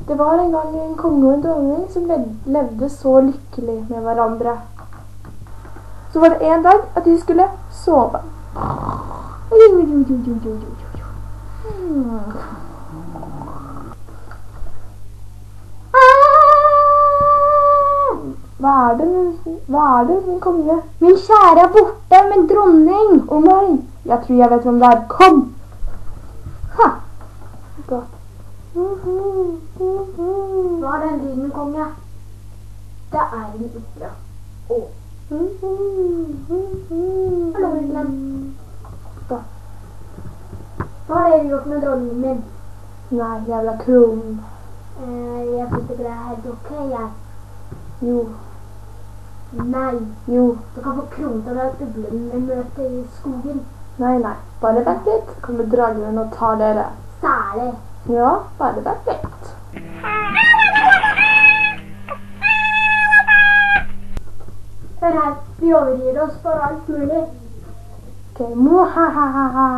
Det var en gang en konge og en dronning som levde så lykkelig med hverandre. Så var det en dag at de skulle sove. Hva er det, min konge? Min kjære er borte, min dronning. Å nei, jeg tror jeg vet hvem det er. Kom! Ha! Godt. Hva er den lyden, konge? Det er en ugle. Åh. Hallo, uglen. Hva har dere gjort med dronningen min? Nei, jævla kron. Jeg synes ikke det er helt ok, jeg. Jo. Nei. Jo. Du kan få kronet av deg uglen med møte i skogen. Nei. Bare vent litt. Kommer dragen og tar dere. Særlig. Ja, bare vent litt. Hør her, vi overgir oss for alt mulig. Ok, muhahaha.